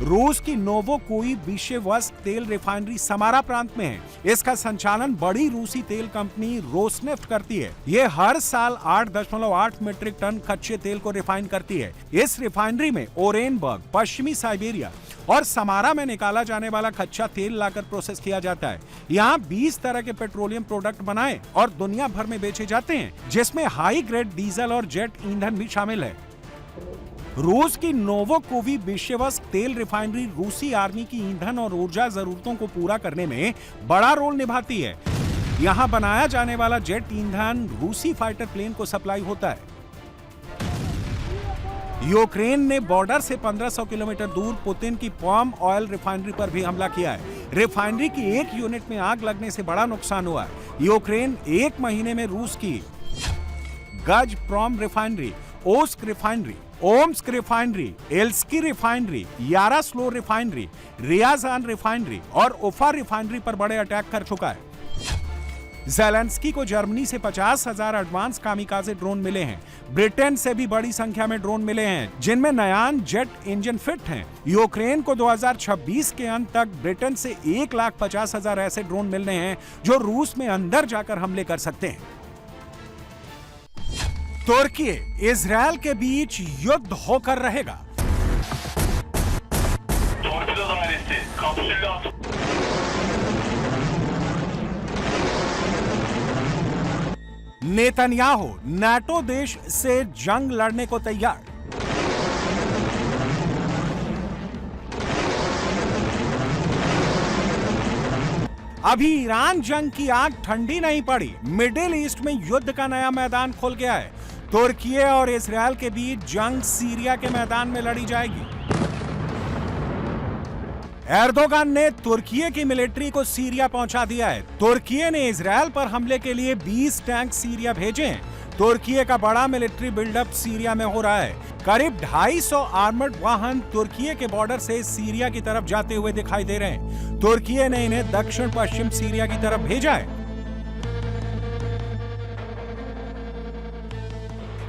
रूस की नोवोकोइबिशिवस्क तेल रिफाइनरी समारा प्रांत में है। इसका संचालन बड़ी रूसी तेल कंपनी रोसनेफ्ट करती है। ये हर साल 8.8 मीट्रिक टन कच्चे तेल को रिफाइन करती है। इस रिफाइनरी में ओरेनबर्ग, पश्चिमी साइबेरिया और समारा में निकाला जाने वाला कच्चा तेल लाकर प्रोसेस किया जाता है। यहाँ 20 तरह के पेट्रोलियम प्रोडक्ट बनाए और दुनिया भर में बेचे जाते हैं, जिसमें हाई ग्रेड डीजल और जेट ईंधन भी शामिल है। रूस की नोवोकोइबिशिवस्क तेल रिफाइनरी रूसी आर्मी की ईंधन और ऊर्जा जरूरतों को पूरा करने में बड़ा रोल निभाती है। यहां बनाया जाने वाला जेट ईंधन रूसी फाइटर प्लेन को सप्लाई होता है। यूक्रेन ने बॉर्डर से 1500 किलोमीटर दूर पुतिन की पाम ऑयल रिफाइनरी पर भी हमला किया है। रिफाइनरी की एक यूनिट में आग लगने से बड़ा नुकसान हुआ है। यूक्रेन एक महीने में रूस की Gazprom refinery, Orsk refinery, Omsk refinery, Ilsky refinery, Yaroslavl refinery, Ryazan refinery और उफा रिफाइनरी पर बड़े अटैक कर चुका है। ज़ेलेंस्की को जर्मनी से 50,000 एडवांस कामिकाज़े ड्रोन मिले हैं। ब्रिटेन से भी बड़ी संख्या में ड्रोन मिले हैं, जिनमें नयान जेट इंजन फिट हैं। यूक्रेन को 2026 के अंत तक ब्रिटेन से 1,50,000 ऐसे ड्रोन मिलने हैं जो रूस में अंदर जाकर हमले कर सकते हैं। तुर्की इजरायल के बीच युद्ध होकर रहेगा। नेतन्याहू नाटो देश से जंग लड़ने को तैयार। अभी ईरान जंग की आग ठंडी नहीं पड़ी। मिडिल ईस्ट में युद्ध का नया मैदान खुल गया है। तुर्की और इजरायल के बीच जंग सीरिया के मैदान में लड़ी जाएगी। एर्दोगान ने तुर्की की मिलिट्री को सीरिया पहुंचा दिया है। तुर्की ने इजरायल पर हमले के लिए 20 टैंक सीरिया भेजे हैं। तुर्की का बड़ा मिलिट्री बिल्डअप सीरिया में हो रहा है। करीब 250 आर्मर्ड वाहन तुर्की के बॉर्डर से सीरिया की तरफ जाते हुए दिखाई दे रहे हैं। तुर्की ने इन्हें दक्षिण पश्चिम सीरिया की तरफ भेजा है।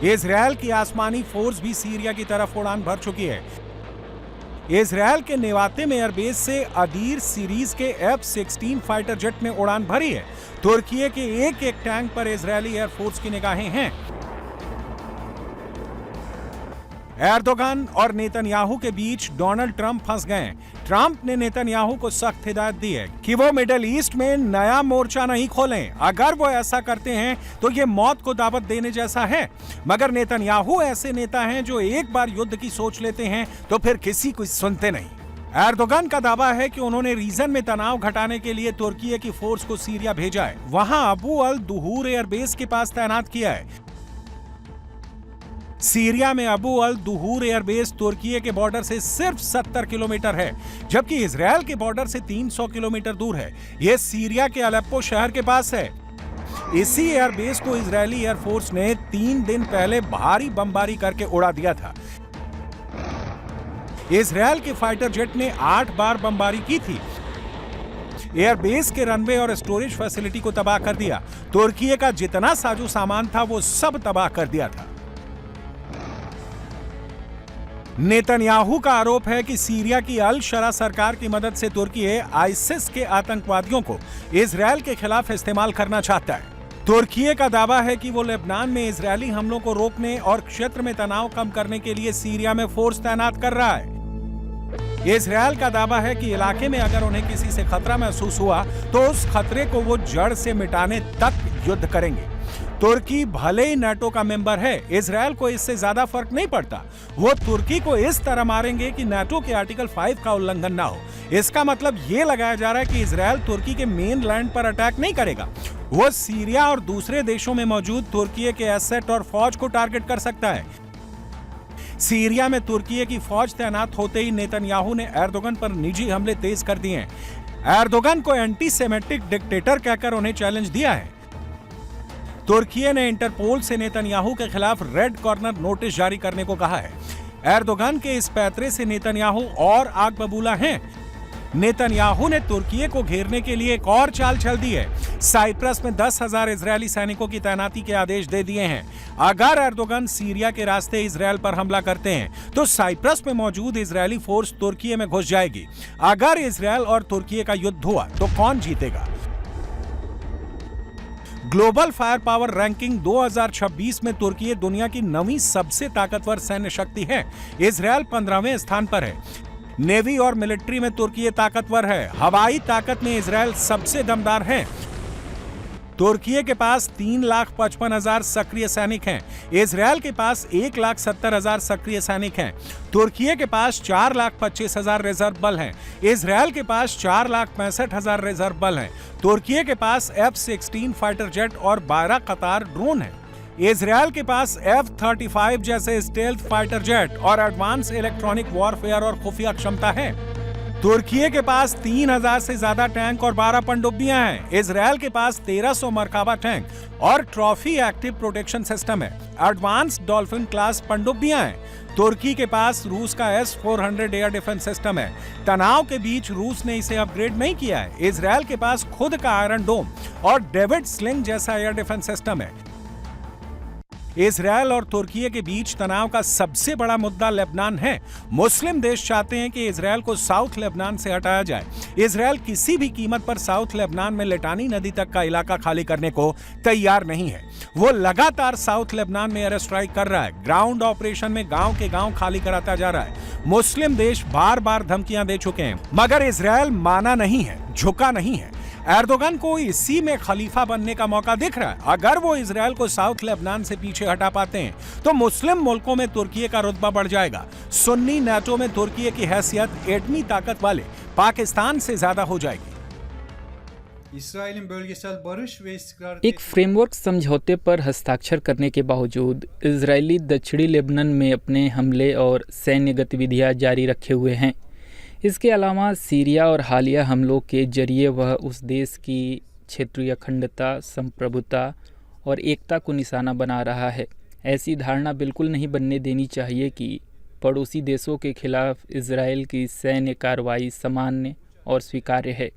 इजरायल की आसमानी फोर्स भी सीरिया की तरफ उड़ान भर चुकी है। इजरायल के नेवाते में एयरबेस से अदीर सीरीज के F-16 फाइटर जेट में उड़ान भरी है। तुर्की के एक एक टैंक पर इजरायली एयरफोर्स की निगाहें हैं। एर्दोगान और नेतन्याहू के बीच डोनाल्ड ट्रंप फंस गए। ट्रंप ने नेतन्याहू को सख्त हिदायत दी है कि वो मिडिल ईस्ट में नया मोर्चा नहीं खोलें। अगर वो ऐसा करते हैं तो ये मौत को दावत देने जैसा है। मगर नेतन्याहू ऐसे नेता हैं जो एक बार युद्ध की सोच लेते हैं तो फिर किसी को सुनते नहीं। एर्दोगान का दावा है कि उन्होंने रीजन में तनाव घटाने के लिए तुर्की की फोर्स को सीरिया भेजा है। वहां अबू अल दुहूर एयरबेस के पास तैनात किया है। सीरिया में अबू अल दुहूर एयरबेस तुर्की के बॉर्डर से सिर्फ 70 किलोमीटर है, जबकि इजरायल के बॉर्डर से 300 किलोमीटर दूर है। यह सीरिया के अलेप्पो शहर के पास है। इसी एयरबेस को इजरायली एयरफोर्स ने 3 दिन पहले भारी बमबारी करके उड़ा दिया था। इजरायल के फाइटर जेट ने 8 बार बमबारी की थी। एयरबेस के रनवे और स्टोरेज फैसिलिटी को तबाह कर दिया। तुर्की का जितना साजो सामान था वो सब तबाह कर दिया था। नेतन्याहू का आरोप है कि सीरिया की अल शरा सरकार की मदद से तुर्की आईसिस के आतंकवादियों को इजरायल के खिलाफ इस्तेमाल करना चाहता है। तुर्की का दावा है कि वो लेबनान में इजरायली हमलों को रोकने और क्षेत्र में तनाव कम करने के लिए सीरिया में फोर्स तैनात कर रहा है। इजरायल का दावा है कि इलाके में अगर उन्हें किसी से खतरा महसूस हुआ तो उस खतरे को वो जड़ से मिटाने तक युद्ध करेंगे। तुर्की भले ही नाटो का मेंबर है, इजरायल को इससे ज्यादा फर्क नहीं पड़ता। वो तुर्की को इस तरह मारेंगे कि नाटो के आर्टिकल 5 का उल्लंघन ना हो। इसका मतलब ये लगाया जा रहा है कि इजरायल तुर्की के मेन लैंड पर अटैक नहीं करेगा। वो सीरिया और दूसरे देशों में मौजूद तुर्की के एसेट और फौज को टारगेट कर सकता है। सीरिया में तुर्की की फौज तैनात होते ही नेतन्याहू ने एर्दोगन पर निजी हमले तेज कर दिए हैं। एर्दोगन को एंटी सेमेटिक डिक्टेटर कहकर उन्हें चैलेंज दिया है। तुर्की ने इंटरपोल से नेतन्याहू के खिलाफ रेड कॉर्नर नोटिस जारी करने को कहा है। एर्दोगन के इस पैतरे से नेतन्याहू और आग बबूला हैं। नेतन्याहू ने तुर्की को घेरने के लिए एक और चाल चल दी है। साइप्रस में 10,000 इजरायली सैनिकों की तैनाती के आदेश दे दिए हैं। अगर एर्दोगन सीरिया के रास्ते इजरायल पर हमला करते हैं तो साइप्रस में मौजूद इजरायली फोर्स तुर्की में घुस जाएगी। अगर इजरायल और तुर्की का युद्ध हुआ तो कौन जीतेगा? ग्लोबल फायर पावर रैंकिंग 2026 में तुर्की दुनिया की 9वीं सबसे ताकतवर सैन्य शक्ति है। इजरायल 15वें स्थान पर है। नेवी और मिलिट्री में तुर्की ताकतवर है। हवाई ताकत में इजरायल सबसे दमदार है। तुर्की के पास 3,55,000 सक्रिय सैनिक हैं। इजरायल के पास 1,70,000 सक्रिय सैनिक हैं। तुर्की के पास 4,25,000 रिजर्व बल हैं। इजरायल के पास 4,65,000 रिजर्व बल हैं। तुर्की के पास F-16 फाइटर जेट और 12 कतार ड्रोन हैं। इजरायल के पास F-35 जैसे स्टेल्थ फाइटर जेट और एडवांस इलेक्ट्रॉनिक वॉरफेयर और खुफिया क्षमता है। तुर्की के पास 3,000 से ज्यादा टैंक और 12 पनडुब्बियां हैं। इजरायल के पास 1,300 मरकाबा टैंक और ट्रॉफी एक्टिव प्रोटेक्शन सिस्टम है। एडवांस डॉल्फिन क्लास पनडुब्बियां हैं। तुर्की के पास रूस का S-400 एयर डिफेंस सिस्टम है। तनाव के बीच रूस ने इसे अपग्रेड नहीं किया है। इजरायल के पास खुद का आयरन डोम और डेविड स्लिंग जैसा एयर डिफेंस सिस्टम है। इजरायल और तुर्की के बीच तनाव का सबसे बड़ा मुद्दा लेबनान है। मुस्लिम देश चाहते हैं कि इजरायल को साउथ लेबनान से हटाया जाए। इजरायल किसी भी कीमत पर साउथ लेबनान में लिटानी नदी तक का इलाका खाली करने को तैयार नहीं है। वो लगातार साउथ लेबनान में एयर स्ट्राइक कर रहा है। ग्राउंड ऑपरेशन में गांव के गांव खाली कराता जा रहा है। मुस्लिम देश बार बार धमकियां दे चुके हैं, मगर इजरायल माना नहीं है, झुका नहीं है। एर्दोगन को इसी में खलीफा बनने का मौका दिख रहा है। अगर वो इजरायल को साउथ लेबनान से पीछे हटा पाते हैं तो मुस्लिम मुल्कों में तुर्की का रुतबा बढ़ जाएगा। सुन्नी नाटो में तुर्की की हैसियत एटमी ताकत वाले पाकिस्तान से ज्यादा हो जाएगी। एक फ्रेमवर्क समझौते पर हस्ताक्षर करने के बावजूद इजरायली दक्षिणी लेबनान में अपने हमले और सैन्य गतिविधियां जारी रखे हुए हैं। इसके अलावा सीरिया और हालिया हमलों के जरिए वह उस देश की क्षेत्रीय अखंडता, संप्रभुता और एकता को निशाना बना रहा है। ऐसी धारणा बिल्कुल नहीं बनने देनी चाहिए कि पड़ोसी देशों के खिलाफ इजरायल की सैन्य कार्रवाई सामान्य और स्वीकार्य है।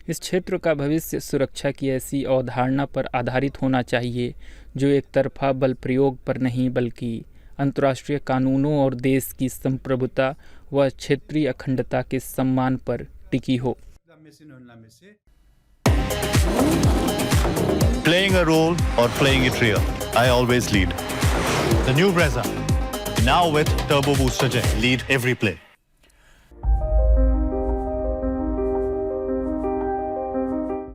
इस क्षेत्र का भविष्य सुरक्षा की ऐसी अवधारणा पर आधारित होना चाहिए जो एक तरफा बल प्रयोग पर नहीं बल्कि अंतर्राष्ट्रीय कानूनों और देश की संप्रभुता व क्षेत्रीय अखंडता के सम्मान पर टिकी हो। Playing a role or playing it real, I always lead. The new Brezza, now with Turbo Booster Jet, lead every play.